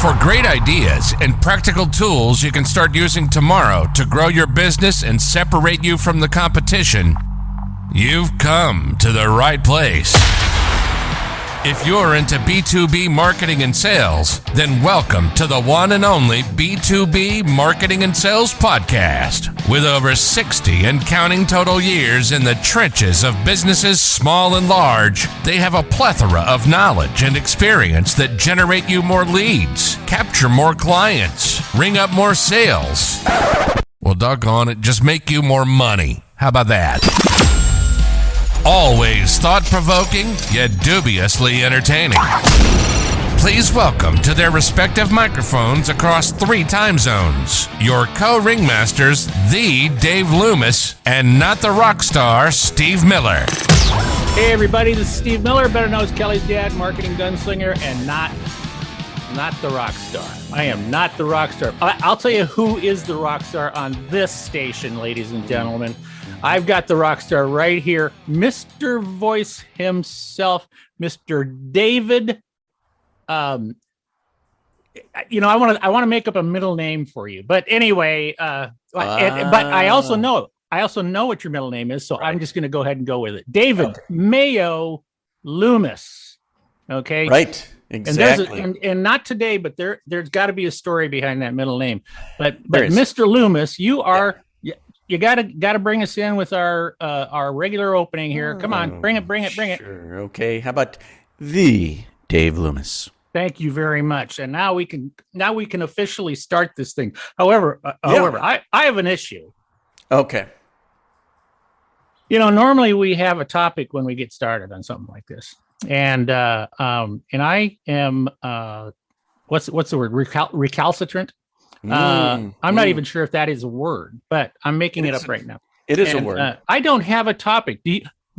For great ideas and practical tools you can start using tomorrow to grow your business and separate you from the competition, you've come to the right place. If you're into B2B marketing and sales, then welcome to the one and only B2B Marketing and Sales Podcast. With over 60 and counting total years in the trenches of businesses small and large, they have a plethora of knowledge and experience that generate you more leads, capture more clients, ring up more sales. Well, doggone it, just make you more money. How about that? Always thought-provoking, yet dubiously entertaining. Please welcome to their respective microphones across 3 time zones, your co-ringmasters, the Dave Loomis, and not the rock star, Steve Miller. Hey everybody, this is Steve Miller, better known as Kelly's dad, marketing gunslinger, and not the rock star. I am not the rock star. I'll tell you who is the rock star on this station, ladies and gentlemen. I've got the rock star right here, Mr. Voice himself, Mr. David. I want to make up a middle name for you, but anyway, but I also know what your middle name is, so right. I'm just going to go ahead and go with it, David Mayo Loomis. Okay, right, exactly. And not today, but there's got to be a story behind that middle name. But Mr. Loomis, you are. Yeah. You gotta bring us in with our regular opening here. Come on, bring it. Sure. Okay. How about the Dave Loomis? Thank you very much. And now we can officially start this thing. However, I have an issue. Okay. Normally we have a topic when we get started on something like this, and I am what's the word? Recalcitrant. I'm not even sure if that is a word, but I'm making it up right now. It is a word. I don't have a topic.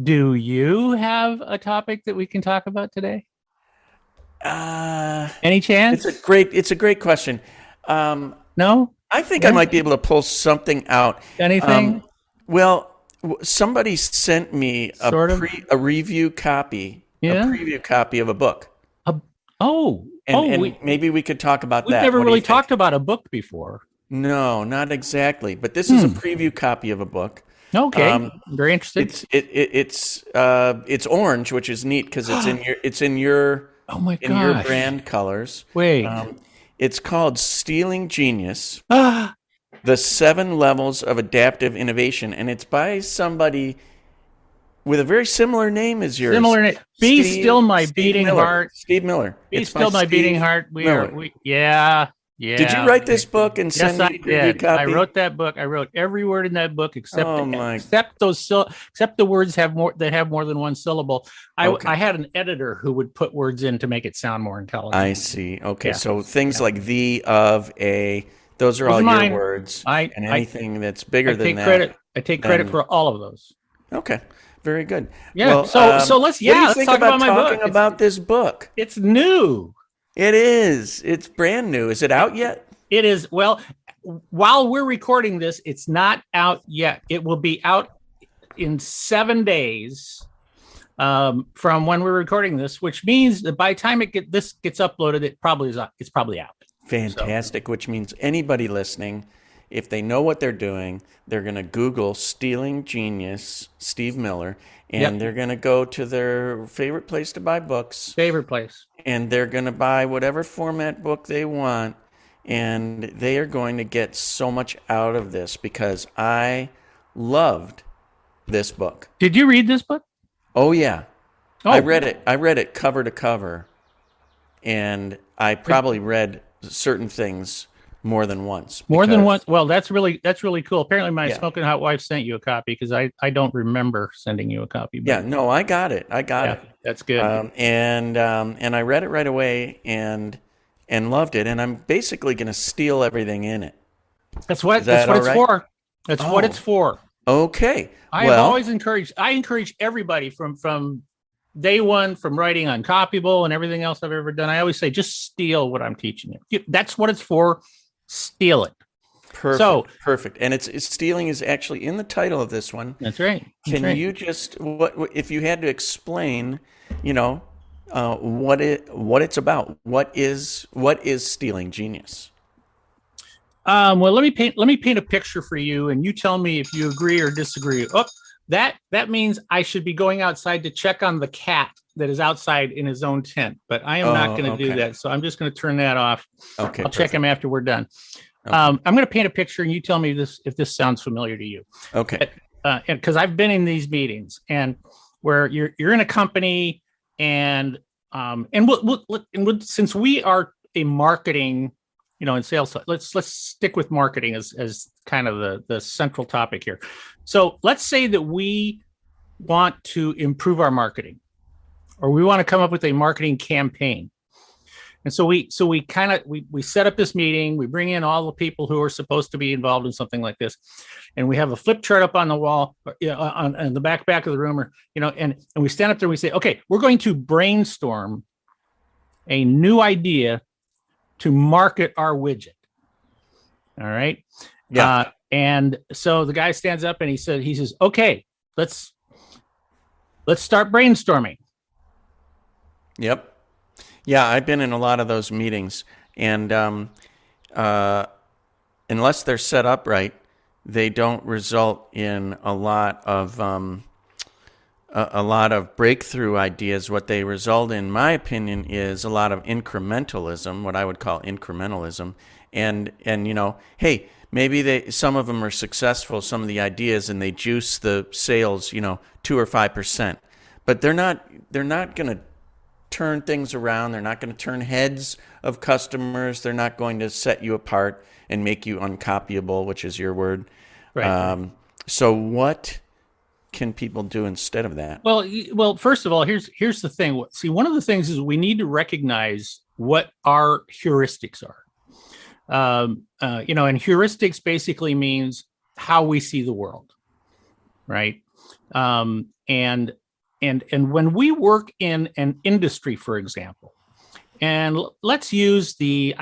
Do you have a topic that we can talk about today? Any chance? It's a great question. No? I think I might be able to pull something out. Anything? Somebody sent me a review copy, a preview copy of a book. Maybe we could talk about that. We've never really talked about a book before. No, not exactly. But this is a preview copy of a book. Okay, very interesting. It's orange, which is neat because it's in your your brand colors. Wait, it's called Stealing Genius: The 7 Levels of Adaptive Innovation, and it's by somebody with a very similar name as yours. Similar name. Be still my beating heart. Steve Miller. Be still my beating heart. Yeah. Did you write this book and send me a copy? I wrote that book. I wrote every word in that book except the words have more than one syllable. I had an editor who would put words in to make it sound more intelligent. I see. Okay, so things like the, of, a, those are all your words. And anything that's bigger than that. I take credit for all of those. Okay. Very good. Yeah. Well, so let's think talk about my talking book. about this book. It's new. It is. It's brand new. Is it out yet? It is. Well, while we're recording this, it's not out yet. It will be out in 7 days from when we're recording this, which means that by the time this gets uploaded, it's probably out. Fantastic. Which means anybody listening, if they know what they're doing, they're going to Google Stealing Genius, Steve Miller, and they're going to go to their favorite place to buy books. Favorite place. And they're going to buy whatever format book they want, and they are going to get so much out of this because I loved this book. Did you read this book? Oh, yeah. I read it cover to cover, and I probably read certain things more than once. More than once. Well, that's really cool. Apparently, my smoking hot wife sent you a copy because I don't remember sending you a copy. But no, I got it. It. That's good. And I read it right away and loved it. And I'm basically going to steal everything in it. That's what it's for. That's what it's for. Okay. I encourage everybody from day one, from writing on Copyable and everything else I've ever done. I always say, just steal what I'm teaching you. That's what it's for. Steal it. Perfect. And it's stealing is actually in the title of this one. That's right. Can you just, what if you had to explain, what it's about. What is stealing genius? Well, let me paint a picture for you, and you tell me if you agree or disagree. Oh, that means I should be going outside to check on the cat that is outside in his own tent, but I am not going to do that. So I'm just going to turn that off. Okay, I'll check him after we're done. Okay. I'm going to paint a picture, and you tell me if this sounds familiar to you. Okay. Because I've been in these meetings, and where you're in a company, and since we are a marketing, and sales, let's stick with marketing as kind of the central topic here. So let's say that we want to improve our marketing, or we want to come up with a marketing campaign. And so we set up this meeting, we bring in all the people who are supposed to be involved in something like this. And we have a flip chart up on the wall, on the back of the room, and we stand up there and we say, okay, we're going to brainstorm a new idea to market our widget. All right. Yeah. And so the guy stands up and he says, okay, let's start brainstorming. Yep. Yeah, I've been in a lot of those meetings, and unless they're set up right, they don't result in a lot of breakthrough ideas. What they result in my opinion, is a lot of incrementalism, what I would call incrementalism, and hey, maybe some of them are successful, some of the ideas, and they juice the sales, 2 or 5%, but they're not going to turn things around. They're not going to turn heads of customers. They're not going to set you apart and make you uncopyable, which is your word. Right. So what can people do instead of that? Well, first of all, here's the thing. See, one of the things is we need to recognize what our heuristics are. And heuristics basically means how we see the world, right? And when we work in an industry, for example, and let's use the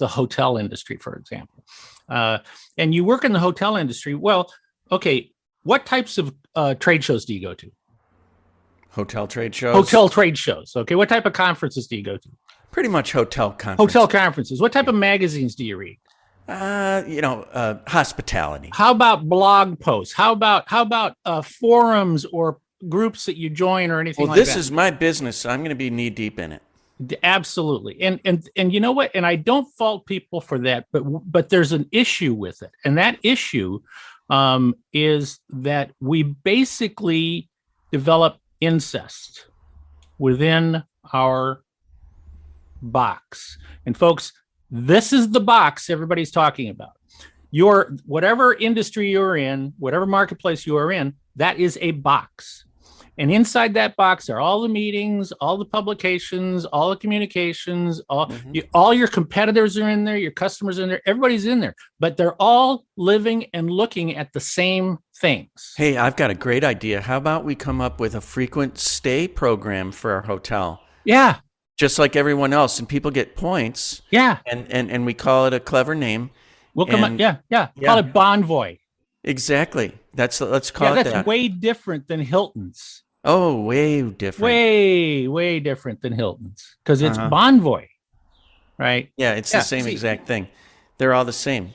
hotel industry, for example, and you work in the hotel industry. Well, okay, what types of trade shows do you go to? Hotel trade shows. Hotel trade shows. Okay, what type of conferences do you go to? Pretty much hotel conferences. Hotel conferences. What type of magazines do you read? Hospitality. How about blog posts? How about forums or groups that you join or anything like that? This is my business, so I'm going to be knee deep in it. Absolutely. And you know what? And I don't fault people for that, but there's an issue with it. And that issue is that we basically develop incest within our box. And folks, this is the box everybody's talking about. Whatever industry you're in, whatever marketplace you are in, that is a box. And inside that box are all the meetings, all the publications, all the communications, all your competitors are in there, your customers are in there, everybody's in there, but they're all living and looking at the same things. Hey, I've got a great idea. How about we come up with a frequent stay program for our hotel? Yeah. Just like everyone else, and people get points. Yeah. And we call it a clever name. We'll come up. Yeah. Call it Bonvoy. Exactly. Let's call it that. That's way different than Hilton's. Oh, way different. Way different than Hilton's, because it's Bonvoy, right? Yeah, it's the same exact thing. They're all the same.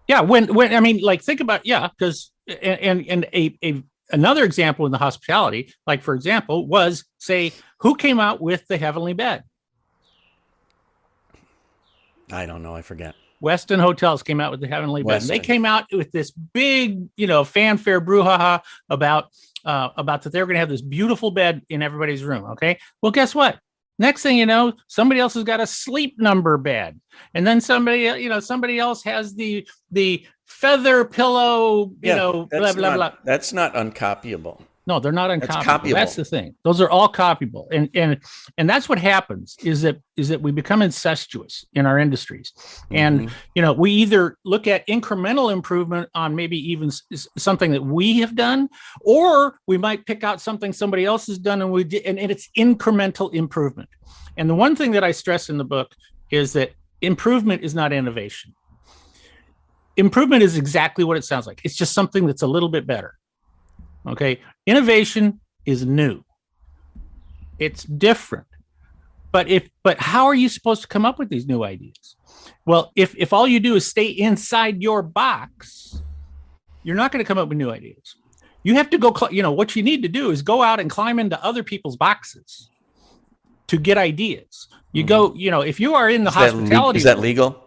Yeah, when I mean, like, think about because another example in the hospitality, like for example, was say who came out with the Heavenly Bed? I don't know. I forget. Westin Hotels came out with the Heavenly Bed. They came out with this big, fanfare brouhaha about that they were going to have this beautiful bed in everybody's room. Okay. Well, guess what? Next thing you know, somebody else has got a sleep number bed, and then somebody else has the feather pillow. Blah blah blah. That's not uncopyable. No, they're not uncopyable. That's the thing. Those are all copyable, and that's what happens is that we become incestuous in our industries, and we either look at incremental improvement on maybe even something that we have done, or we might pick out something somebody else has done, and it's incremental improvement. And the one thing that I stress in the book is that improvement is not innovation. Improvement is exactly what it sounds like. It's just something that's a little bit better. Okay. Innovation is new. It's different. But how are you supposed to come up with these new ideas? Well, if all you do is stay inside your box, you're not going to come up with new ideas. You have to go, what you need to do is go out and climb into other people's boxes to get ideas. You go, if you are in the hospitality. Is that legal?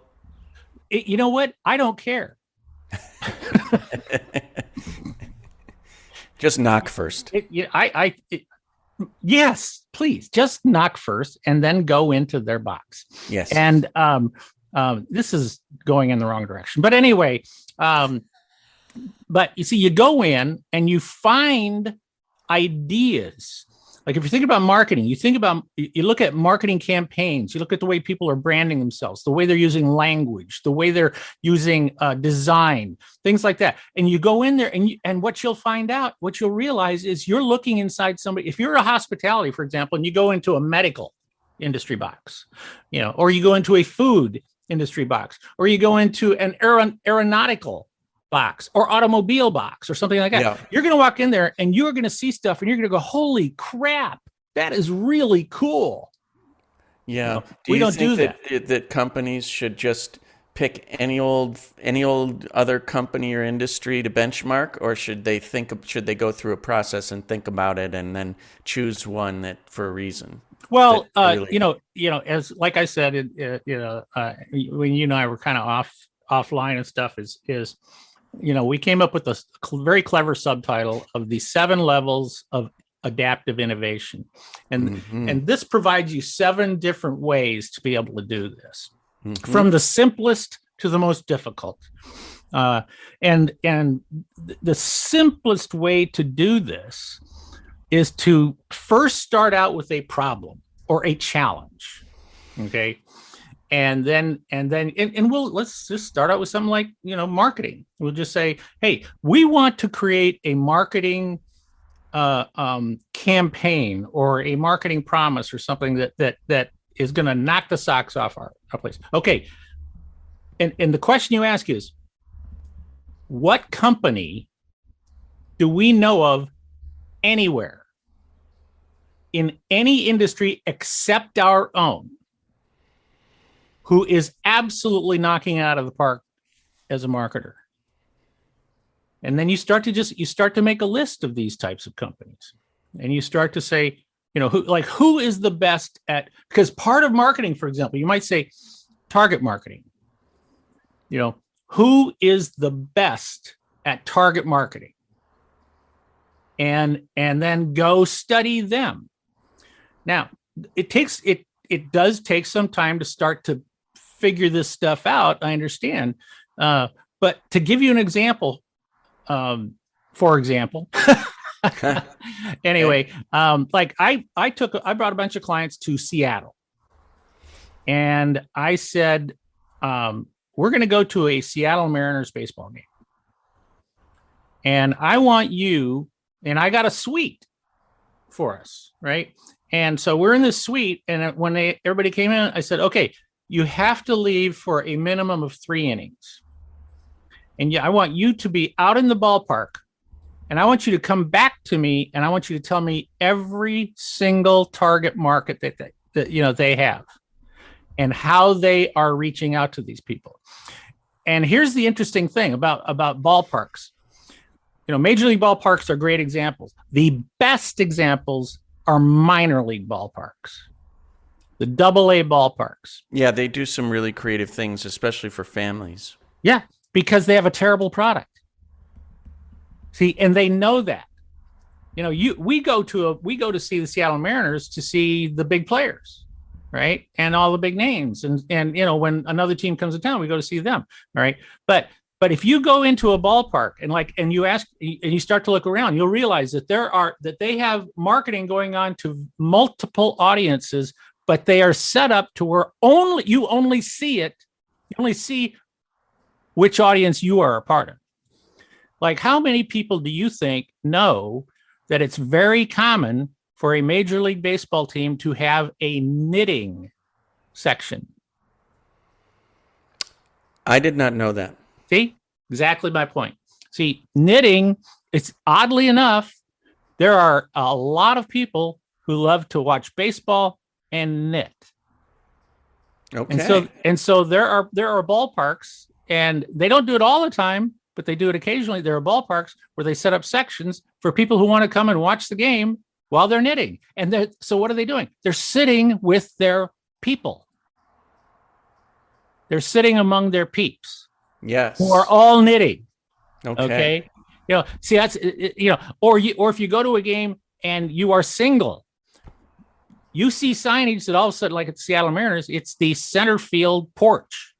You know what? I don't care. Just knock first. Yes, please just knock first and then go into their box. Yes. And this is going in the wrong direction. But anyway, but you see, you go in and you find ideas. Like if you think about marketing, you look at marketing campaigns, you look at the way people are branding themselves, the way they're using language, the way they're using design, things like that. And you go in there and what you'll realize is you're looking inside somebody. If you're a hospitality, for example, and you go into a medical industry box, or you go into a food industry box, or you go into an aeronautical box or automobile box or something like that. Yeah. You're going to walk in there and you're going to see stuff and you're going to go, holy crap, that is really cool. Yeah. We don't do that. That companies should just pick any old other company or industry to benchmark, or should they go through a process and think about it and then choose one that for a reason? Well, as like I said, when you and I were kind of offline and stuff is we came up with a very clever subtitle of the 7 levels of adaptive innovation. And this provides you 7 different ways to be able to do this, from the simplest to the most difficult. And the simplest way to do this is to first start out with a problem or a challenge. Okay. And let's just start out with something like, marketing. We'll just say, hey, we want to create a marketing campaign or a marketing promise or something that is going to knock the socks off our place. Okay. And the question you ask is, what company do we know of anywhere in any industry except our own who is absolutely knocking it out of the park as a marketer? And then you start to make a list of these types of companies, and you start to say, who is the best at, because part of marketing, for example, you might say target marketing. Who is the best at target marketing? And then go study them. Now, it does take some time to start to figure this stuff out. I understand. But to give you an example, for example, anyway, like I brought a bunch of clients to Seattle, and I said, we're going to go to a Seattle Mariners baseball game. And I want you, and I got a suite for us, right? And so we're in this suite, and when everybody came in, I said, okay, you have to leave for a minimum of 3 innings. And I want you to be out in the ballpark, and I want you to come back to me, and I want you to tell me every single target market that they have and how they are reaching out to these people. And here's the interesting thing about ballparks. Major league ballparks are great examples. The best examples are minor league ballparks, the AA ballparks. Yeah, they do some really creative things, especially for families. Yeah, because they have a terrible product. See, and they know that. We go to see the Seattle Mariners to see the big players, right? And all the big names. And when another team comes to town, we go to see them. All right. But if you go into a ballpark and you ask and you start to look around, you'll realize that they have marketing going on to multiple audiences, but they are set up to where you only see which audience you are a part of. Like, how many people do you think know that it's very common for a Major League Baseball team to have a knitting section? I did not know that. See, exactly my point. See, knitting, it's oddly enough, there are a lot of people who love to watch baseball and knit. Okay. And so there are ballparks, and they don't do it all the time, but they do it occasionally. There are ballparks where they set up sections for people who want to come and watch the game while they're knitting. And so what are they doing? They're sitting with their people. They're sitting among their peeps. Yes. Who are all knitting. Okay. See, that's, or if you go to a game and you are single, you see signage that all of a sudden, like at the Seattle Mariners, it's the center field porch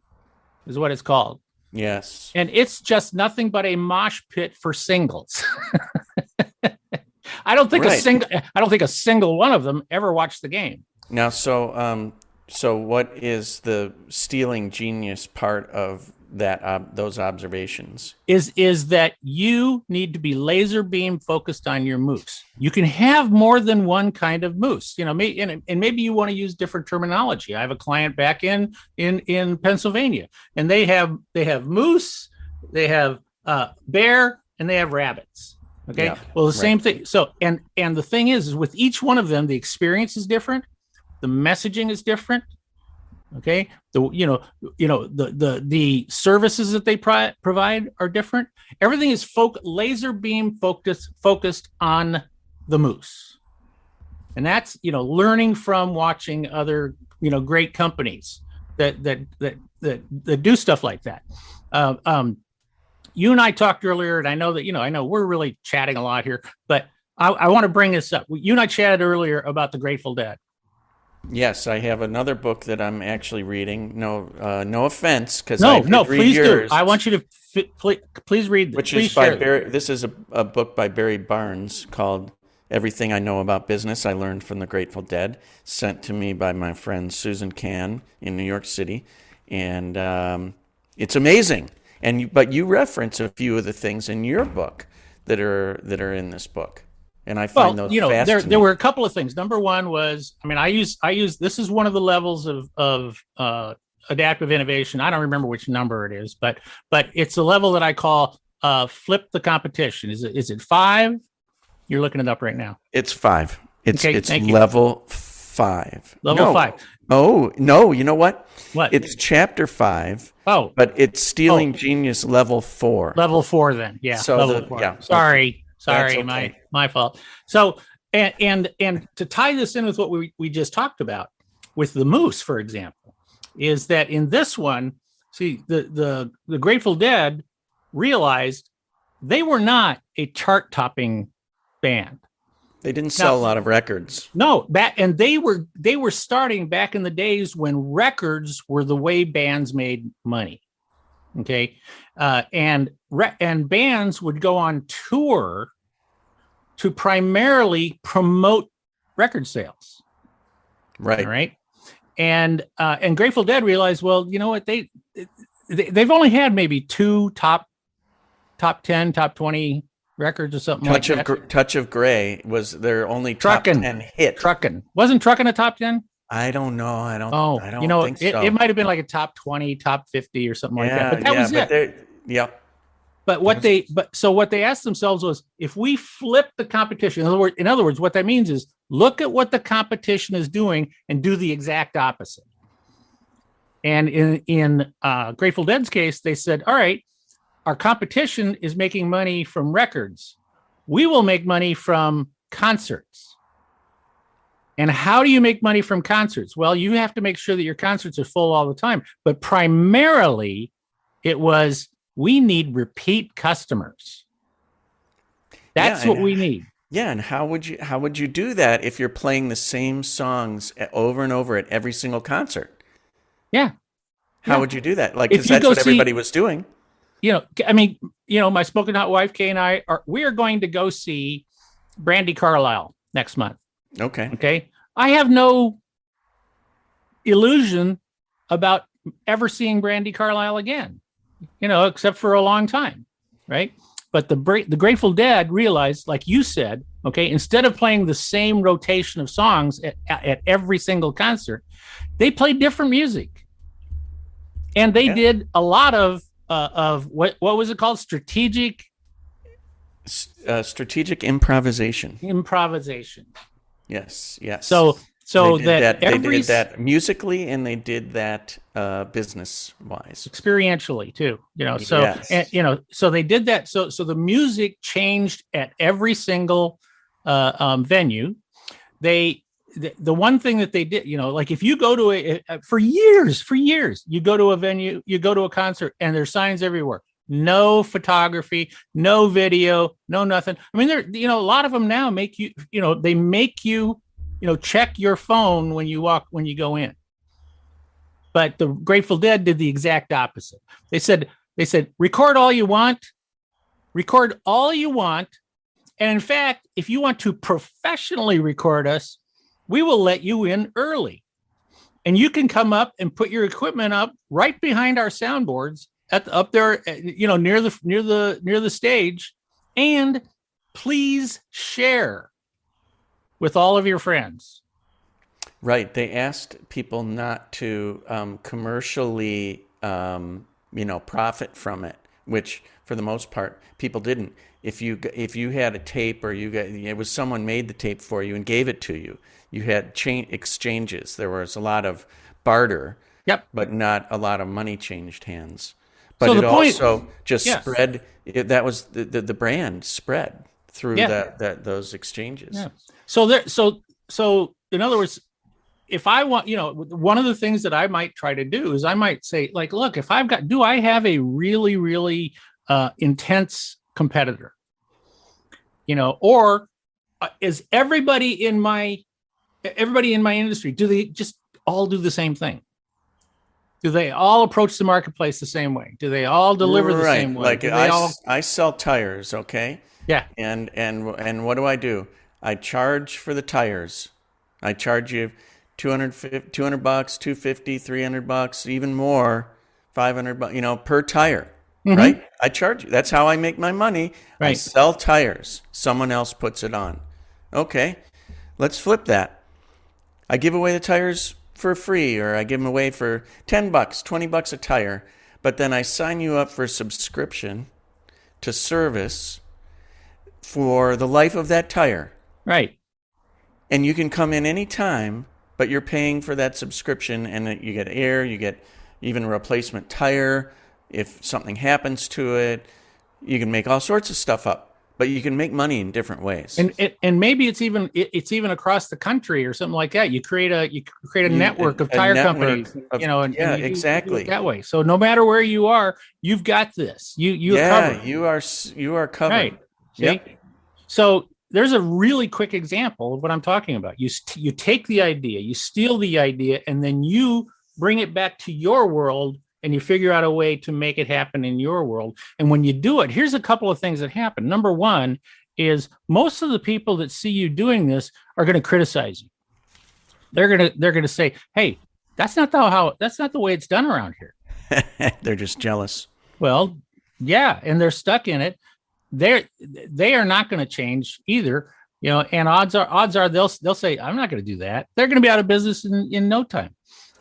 is what it's called. Yes. And it's just nothing but a mosh pit for singles. I don't think a single one of them ever watched the game. Now, so what is the stealing genius part of that those observations? Is that you need to be laser beam focused on your moose. You can have more than one kind of moose, and maybe you want to use different terminology. I have a client back in Pennsylvania, and they have moose, they have bear, and they have rabbits. Okay. Yeah, well, the same thing. So, and the thing is with each one of them, the experience is different. The messaging is different. Okay. The services that they provide are different. Everything is laser beam focused on the moose. And that's, learning from watching other, great companies that do stuff like that. You and I talked earlier, and I know that, we're really chatting a lot here, but I want to bring this up. You and I chatted earlier about the Grateful Dead. Yes, I have another book that I'm actually reading. No offense, because no, please yours. Do. I want you to please read. Which is by Barry. This is a book by Barry Barnes called "Everything I Know About Business I Learned from the Grateful Dead," sent to me by my friend Susan Kahn in New York City, and it's amazing. But you reference a few of the things in your book that are in this book. And I find those fascinating. There were a couple of things. Number one was, I use this is one of the levels of adaptive innovation. I don't remember which number it is, but it's a level that I call flip the competition. Is it 5? You're looking it up right now. It's 5. It's level 5. Level 5. Oh no! You know what? What? It's chapter 5. Oh, but it's stealing genius level 4. Level 4, then. Yeah. So level 4. Yeah. Sorry. Sorry, okay. my fault. So, and to tie this in with what we just talked about with the moose, for example, is that in this one, see, the Grateful Dead realized they were not a chart-topping band. They didn't sell a lot of records. No, and they were starting back in the days when records were the way bands made money. Okay, and bands would go on tour to primarily promote record sales. Right. All right. And Grateful Dead realized, well, you know what, they've only had maybe 2 top 10, top 20 records or something like that. Touch of Grey was their only top 10 hit. Truckin'. Wasn't Truckin' a top 10? I don't know. I don't think so. It might have been like a top 20, top 50 or something like that. But that was it. Yeah. But what they asked themselves was, if we flip the competition, in other words, what that means is look at what the competition is doing and do the exact opposite. And in Grateful Dead's case, they said, all right, our competition is making money from records. We will make money from concerts. And how do you make money from concerts? Well, you have to make sure that your concerts are full all the time. But primarily, it was, we need repeat customers. That's what we need. Yeah, and how would you do that if you're playing the same songs over and over at every single concert? Yeah. How would you do that? Like, because that's what everybody was doing. My smoking hot wife, Kay, and we are going to go see Brandi Carlile next month. Okay. I have no illusion about ever seeing Brandi Carlile again, except for a long time, right? But the Grateful Dead realized, like you said, okay, instead of playing the same rotation of songs at every single concert, they played different music, and they did a lot of what was it called? Strategic improvisation. Yes. Yes. So they that they every did that musically, and they did that business wise. experientially too, Yes. so they did that. So the music changed at every single venue. The one thing that they did, like if you go to for years, you go to a venue, you go to a concert, and there's signs everywhere. No photography, no video, no nothing. I mean, a lot of them now make you, they make you, check your phone when you go in. But the Grateful Dead did the exact opposite. They said, record all you want. And in fact, if you want to professionally record us, we will let you in early. And you can come up and put your equipment up right behind our soundboards up there, near the stage. And please share with all of your friends. Right. They asked people not to commercially, profit from it, which for the most part people didn't. If you had a tape, or it was someone made the tape for you and gave it to you, you had exchanges. There was a lot of barter, but not a lot of money changed hands. But so it also just spread. That was the brand spread through those exchanges. Yeah. So in other words, if I want, one of the things that I might try to do is I might say, like, look, if do I have a really, really intense competitor, or is everybody in my industry, do they just all do the same thing? Do they all approach the marketplace the same way? Do they all deliver the same way? Like I sell tires, okay? Yeah. And what do? I charge for the tires. I charge you $200, $250, $300, even more, $500, per tire, right? I charge you. That's how I make my money. Right. I sell tires. Someone else puts it on. Okay, let's flip that. I give away the tires for free, or I give them away for $10, $20 a tire, but then I sign you up for a subscription to service for the life of that tire. Right. And you can come in any time, but you're paying for that subscription, and you get air, you get even a replacement tire. If something happens to it, you can make all sorts of stuff up. But you can make money in different ways, and maybe it's even across the country or something like that. You create a network of tire companies, and exactly that way. So no matter where you are, you've got this. You're covered. You are covered. Right. Yep. So there's a really quick example of what I'm talking about. You take the idea, you steal the idea, and then you bring it back to your world. And you figure out a way to make it happen in your world. And when you do it, here's a couple of things that happen. Number one is most of the people that see you doing this are going to criticize you. They're going to say, "Hey, that's not the way it's done around here." They're just jealous. Well, yeah, and they're stuck in it. They are not going to change either. And odds are they'll say, "I'm not going to do that." They're going to be out of business in no time.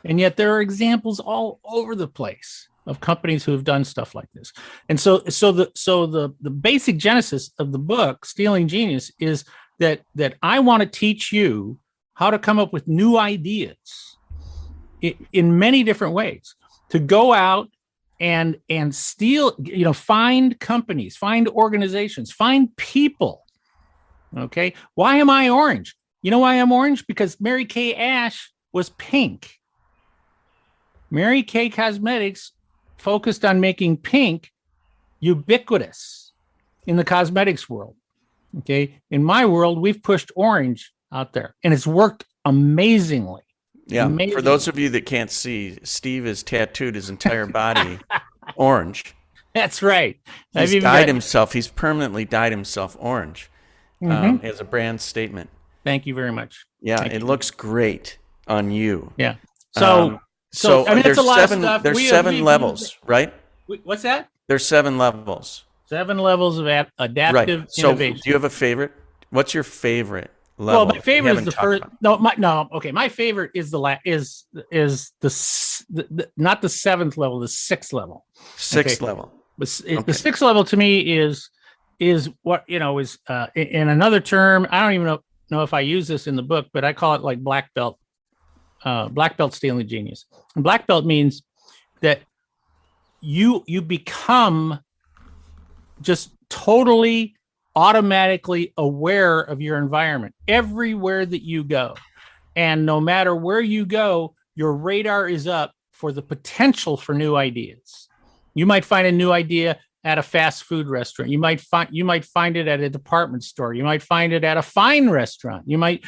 And yet there are examples all over the place of companies who have done stuff like this. And so the basic genesis of the book, Stealing Genius, is that I want to teach you how to come up with new ideas in many different ways, to go out and steal, find companies, find organizations, find people. Okay. Why am I orange? You know why I'm orange? Because Mary Kay Ash was pink. Mary Kay Cosmetics focused on making pink ubiquitous in the cosmetics world. Okay. In my world, we've pushed orange out there, and it's worked amazingly. Yeah. Amazingly. For those of you that can't see, Steve has tattooed his entire body orange. That's right. He's dyed himself. He's permanently dyed himself orange as a brand statement. Thank you very much. Yeah. It looks great on you. Yeah. So I mean, there's it's a lot of stuff. There's seven levels, right? What's that? There's 7 levels. 7 levels of adaptive innovation. So do you have a favorite? What's your favorite level? Well, my favorite is the first. Okay, my favorite is the not the 7th level, the 6th level. 6th level. The 6th level to me is what is in another term. I don't even know. know if I use this in the book, but I call it like black belt stealing genius. And black belt means that you become just totally automatically aware of your environment everywhere that you go. And no matter where you go, your radar is up for the potential for new ideas. You might find a new idea at a fast food restaurant. You might find it at a department store. You might find it at a fine restaurant. You might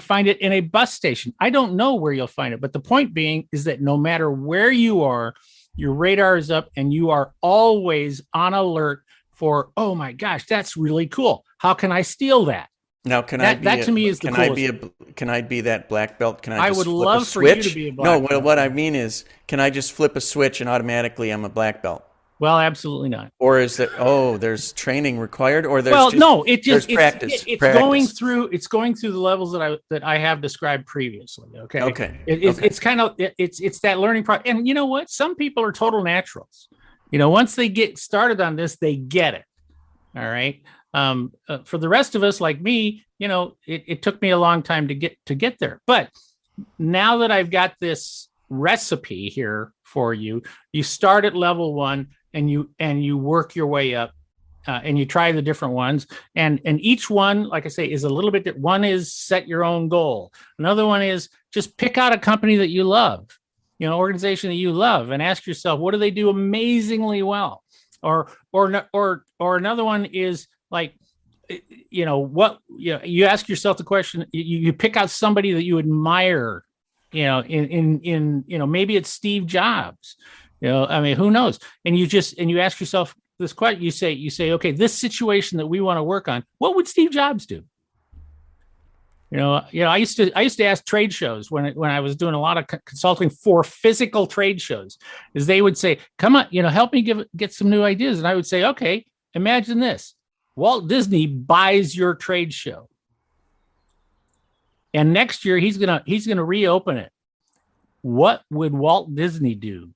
find it in a bus station. I don't know where you'll find it, but the point being is that no matter where you are, your radar is up and you are always on alert for, oh my gosh, that's really cool. How can I steal that? Now, can I be that black belt? I would love for you to be a black belt. No, what I mean is, can I just flip a switch and automatically I'm a black belt? Well, absolutely not. Or is that there's training required, or there's it's practice. It's going through the levels that I have described previously. Okay. Okay. It's kind of it's that learning process. And you know what? Some people are total naturals. Once they get started on this, they get it. All right. For the rest of us, like me, it took me a long time to get there. But now that I've got this recipe here for you, you start at level 1 and you work your way up, and you try the different ones. And each one, like I say, is a little bit. One is set your own goal. Another one is just pick out a company that you love, organization that you love, and ask yourself, what do they do amazingly well? Or another one is like, you ask yourself the question, you pick out somebody that you admire, in maybe it's Steve Jobs, who knows? And you ask yourself this question, you say, okay, this situation that we want to work on, what would Steve Jobs do? I used to ask trade shows when I was doing a lot of consulting for physical trade shows, is they would say, come on, help me get some new ideas. And I would say, okay, imagine this. Walt Disney buys your trade show. And next year he's going to reopen it. What would Walt Disney do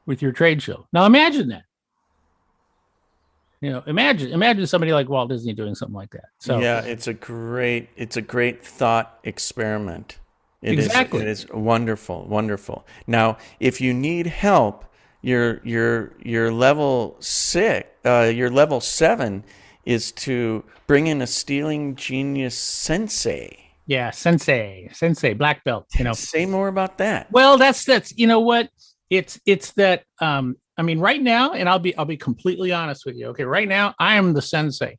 with your trade show? Now imagine that. Imagine somebody like Walt Disney doing something like that. So yeah, it's a great thought experiment. Exactly. It is wonderful, wonderful. Now, if you need help, your level 7 is to bring in a stealing genius sensei. Yeah, sensei, black belt. Say more about that. Well, that's what it's that. Right now, and I'll be completely honest with you. Okay, right now I am the sensei,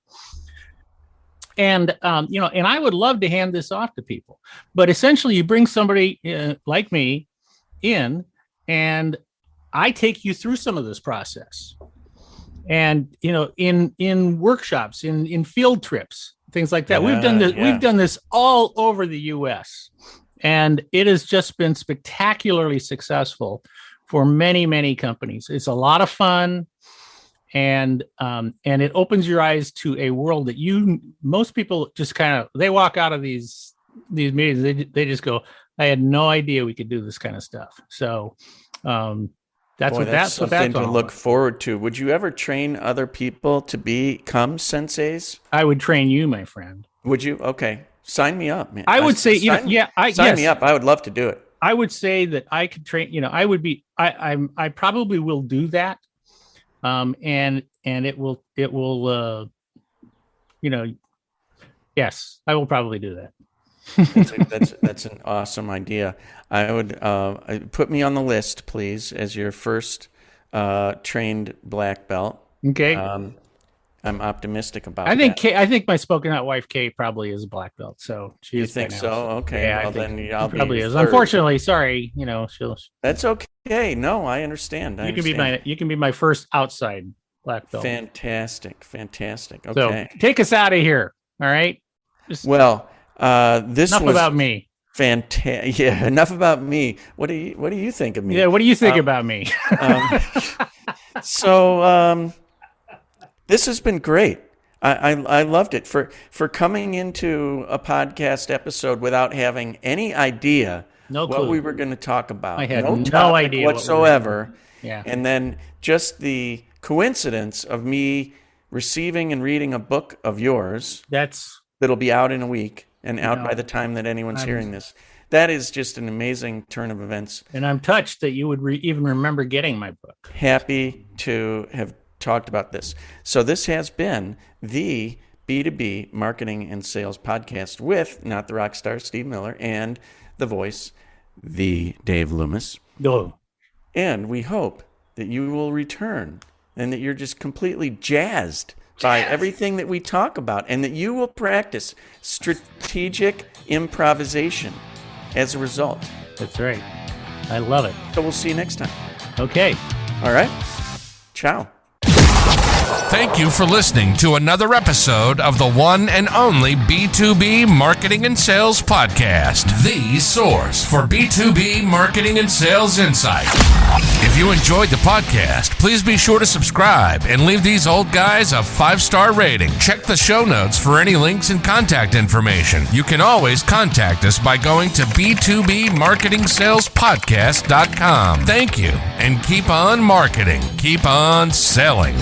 and and I would love to hand this off to people, but essentially you bring somebody like me in, and I take you through some of this process, and in workshops, in field trips, things like that. We've done this all over the U.S., and it has just been spectacularly successful for many, many companies. It's a lot of fun, and it opens your eyes to a world that most people just they walk out of these meetings, they just go, I had no idea we could do this kind of stuff. So that's something to look forward to. Would you ever train other people to become senseis? I would train you, my friend. Would you? Okay, sign me up, man. I would say, sign me up. I would love to do it. I would say that I could train, I would be, I probably will do that. And it will, yes, I will probably do that. That's an awesome idea. I would, put me on the list, please, as your first, trained black belt. Okay. I'm optimistic about I think that. I think my spoken out wife Kay probably is a black belt. So you think so? Okay. Yeah, well, then I'll probably be is. third. Unfortunately, sorry. She'll. That's okay. No, I understand. You can be my first outside black belt. Fantastic. Okay. So take us out of here. All right. This enough about me. Fantastic. Yeah, enough about me. What do you think of me? Yeah, what do you think about me? This has been great. I loved it for coming into a podcast episode without having any idea what we were going to talk about. I had no idea whatsoever. Yeah. And then just the coincidence of me receiving and reading a book of yours that'll be out in a week. and out by the time that anyone's hearing this. That is just an amazing turn of events. And I'm touched that you would even remember getting my book. Happy to have talked about this. So this has been the B2B Marketing and Sales Podcast with Not the Rockstar, Steve Miller, and the voice, the Dave Loomis. Oh. And we hope that you will return and that you're just completely jazzed by everything that we talk about, and that you will practice strategic improvisation as a result. That's right. I love it. So we'll see you next time. Okay. All right. Ciao. Thank you for listening to another episode of the one and only B2B Marketing and Sales Podcast, the source for B2B marketing and sales insight. If you enjoyed the podcast, please be sure to subscribe and leave these old guys a 5-star rating. Check the show notes for any links and contact information. You can always contact us by going to b2bmarketingsalespodcast.com. Thank you, and keep on marketing. Keep on selling.